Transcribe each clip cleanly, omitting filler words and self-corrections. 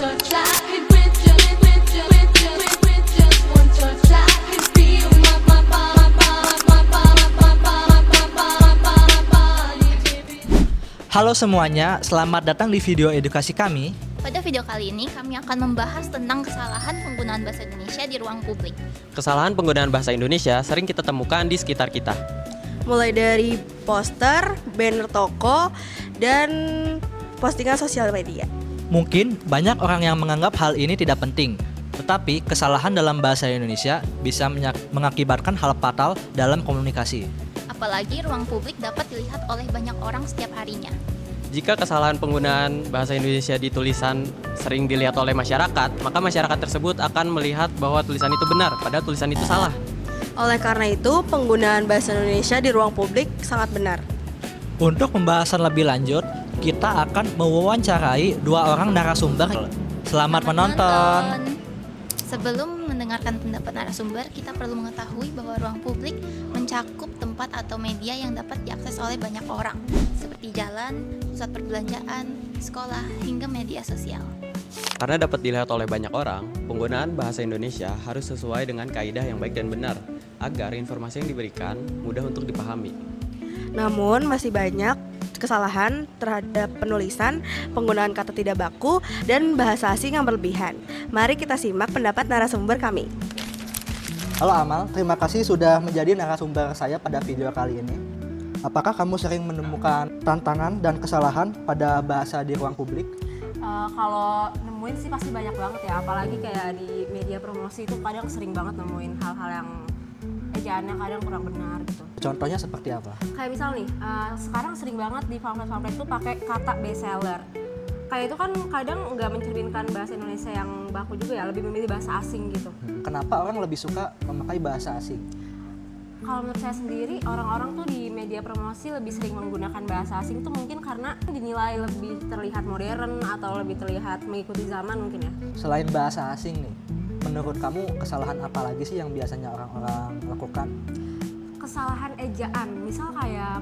touch, I could with just one touch, I could feel my body, baby. Halo semuanya, selamat datang di video edukasi kami. Pada video kali ini kami akan membahas tentang kesalahan penggunaan bahasa Indonesia di ruang publik. Kesalahan penggunaan bahasa Indonesia sering kita temukan di sekitar kita. Mulai dari poster, banner toko, dan postingan sosial media. Mungkin banyak orang yang menganggap hal ini tidak penting, tetapi kesalahan dalam bahasa Indonesia bisa mengakibatkan hal fatal dalam komunikasi. Apalagi ruang publik dapat dilihat oleh banyak orang setiap harinya. Jika kesalahan penggunaan bahasa Indonesia di tulisan sering dilihat oleh masyarakat, maka masyarakat tersebut akan melihat bahwa tulisan itu benar, padahal tulisan itu salah. Oleh karena itu, penggunaan bahasa Indonesia di ruang publik sangat benar. Untuk pembahasan lebih lanjut, kita akan mewawancarai dua orang narasumber. Selamat menonton. Sebelum mendengarkan pendapat narasumber, kita perlu mengetahui bahwa ruang publik mencakup tempat atau media yang dapat diakses oleh banyak orang, seperti jalan, pusat perbelanjaan, sekolah, hingga media sosial. Karena dapat dilihat oleh banyak orang, penggunaan bahasa Indonesia harus sesuai dengan kaidah yang baik dan benar, agar informasi yang diberikan mudah untuk dipahami. Namun, masih banyak kesalahan terhadap penulisan, penggunaan kata tidak baku, dan bahasa asing yang berlebihan. Mari kita simak pendapat narasumber kami. Halo Amal, terima kasih sudah menjadi narasumber saya pada video kali ini. Apakah kamu sering menemukan tantangan dan kesalahan pada bahasa di ruang publik? Kalau nemuin sih pasti banyak banget ya, apalagi kayak di media promosi itu kadang sering banget nemuin hal-hal yang ejaannya kadang kurang benar gitu. Contohnya seperti apa? Kayak misal nih, sekarang sering banget di pamflet-pamflet itu pakai kata bestseller. Kayak itu kan kadang nggak mencerminkan bahasa Indonesia yang baku juga ya, lebih memilih bahasa asing gitu. Kenapa orang lebih suka memakai bahasa asing? Kalau menurut saya sendiri, orang-orang tuh di media promosi lebih sering menggunakan bahasa asing tuh mungkin karena dinilai lebih terlihat modern atau lebih terlihat mengikuti zaman mungkin ya. Selain bahasa asing nih, menurut kamu kesalahan apa lagi sih yang biasanya orang-orang lakukan? Kesalahan ejaan, misal kayak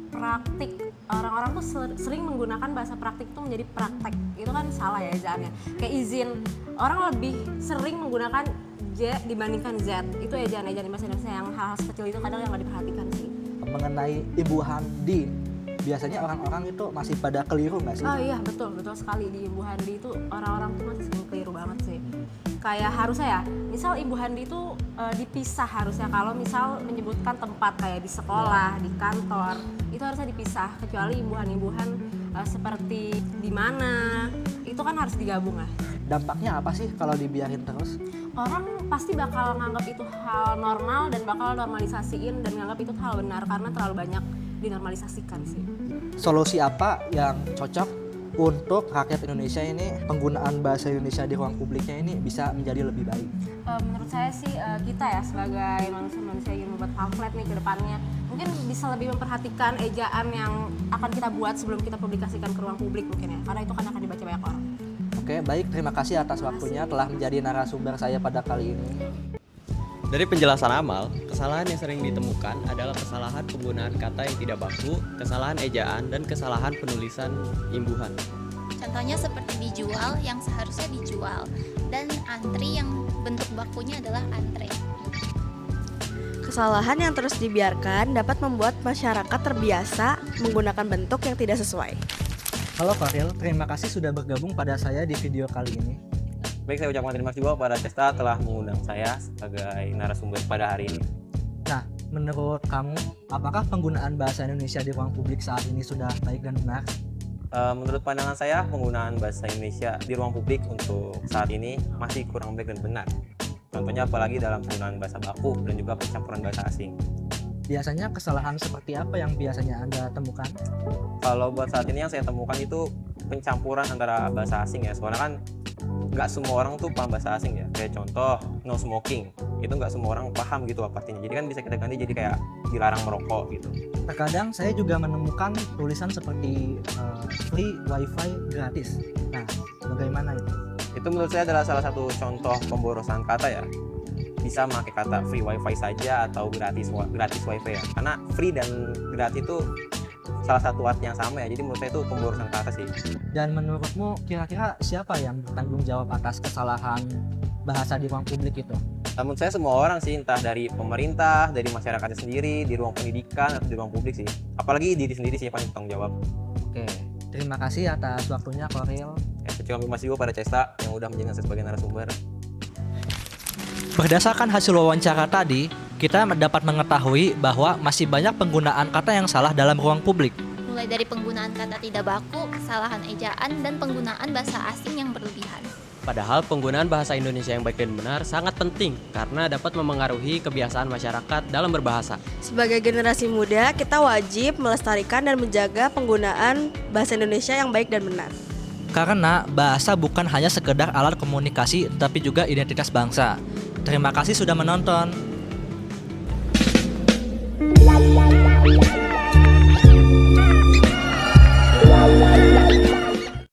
praktik. Orang-orang tuh sering menggunakan bahasa praktik itu menjadi praktek. Itu kan salah ya ejaannya. Kayak izin, orang lebih sering menggunakan J dibandingkan Z. Itu ejaan-ejaan bahasa Indonesia yang hal-hal sekecil itu kadang yang nggak diperhatikan sih. Mengenai ibu handi, biasanya orang-orang itu masih pada keliru nggak sih? Oh iya, betul sekali. Di Ibu Handi itu orang-orang tuh masih sering keliru banget sih. Kayak harusnya ya, misal Ibu Handi itu dipisah harusnya. Kalau misal menyebutkan tempat kayak di sekolah, di kantor, itu harusnya dipisah. Kecuali imbuhan-imbuhan seperti di mana, itu kan harus digabung lah. Dampaknya apa sih kalau dibiarin terus? Orang pasti bakal nganggap itu hal normal dan bakal normalisasiin dan nganggap itu hal benar karena terlalu banyak dinormalisasikan sih. Solusi apa yang cocok untuk rakyat Indonesia ini, penggunaan bahasa Indonesia di ruang publiknya ini bisa menjadi lebih baik? Menurut saya sih kita ya sebagai manusia-manusia yang membuat pamflet nih ke depannya mungkin bisa lebih memperhatikan ejaan yang akan kita buat sebelum kita publikasikan ke ruang publik mungkin ya, karena itu kan akan dibaca banyak orang. Oke, baik, terima kasih atas waktunya telah menjadi narasumber saya pada kali ini. Dari penjelasan Amal, kesalahan yang sering ditemukan adalah kesalahan penggunaan kata yang tidak baku, kesalahan ejaan, dan kesalahan penulisan imbuhan. Contohnya seperti dijual yang seharusnya dijual, dan antri yang bentuk bakunya adalah antre. Kesalahan yang terus dibiarkan dapat membuat masyarakat terbiasa menggunakan bentuk yang tidak sesuai. Halo Faril, terima kasih sudah bergabung pada saya di video kali ini. Baik, saya ucapkan terima kasih juga kepada Cesta telah mengundang saya sebagai narasumber pada hari ini. Nah, menurut kamu, apakah penggunaan bahasa Indonesia di ruang publik saat ini sudah baik dan benar? Menurut pandangan saya, penggunaan bahasa Indonesia di ruang publik untuk saat ini masih kurang baik dan benar. Contohnya apalagi dalam penggunaan bahasa baku dan juga pencampuran bahasa asing. Biasanya kesalahan seperti apa yang biasanya Anda temukan? Kalau buat saat ini yang saya temukan itu pencampuran antara bahasa asing ya. Soalnya kan nggak semua orang tuh paham bahasa asing ya. Kayak contoh no smoking, itu nggak semua orang paham gitu apa artinya. Jadi kan bisa kita ganti jadi kayak dilarang merokok gitu. Terkadang saya juga menemukan tulisan seperti free wifi gratis. Nah, bagaimana itu? Itu menurut saya adalah salah satu contoh pemborosan kata ya. Bisa memakai kata free wifi saja atau gratis wifi ya. Karena free dan gratis itu salah satu arti yang sama ya. Jadi menurut saya itu pemborosan kata sih. Dan menurutmu kira-kira siapa yang bertanggung jawab atas kesalahan bahasa di ruang publik itu? Menurut saya semua orang sih, entah dari pemerintah, dari masyarakatnya sendiri, di ruang pendidikan atau di ruang publik sih. Apalagi diri sendiri sih yang paling bertanggung jawab. Oke, terima kasih atas waktunya Koril. Ya, terima kasih juga pada Cesta yang udah menjadikan saya sebagai narasumber. Berdasarkan hasil wawancara tadi, kita dapat mengetahui bahwa masih banyak penggunaan kata yang salah dalam ruang publik. Mulai dari penggunaan kata tidak baku, kesalahan ejaan, dan penggunaan bahasa asing yang berlebihan. Padahal penggunaan bahasa Indonesia yang baik dan benar sangat penting karena dapat memengaruhi kebiasaan masyarakat dalam berbahasa. Sebagai generasi muda, kita wajib melestarikan dan menjaga penggunaan bahasa Indonesia yang baik dan benar. Karena bahasa bukan hanya sekedar alat komunikasi, tapi juga identitas bangsa. Terima kasih sudah menonton.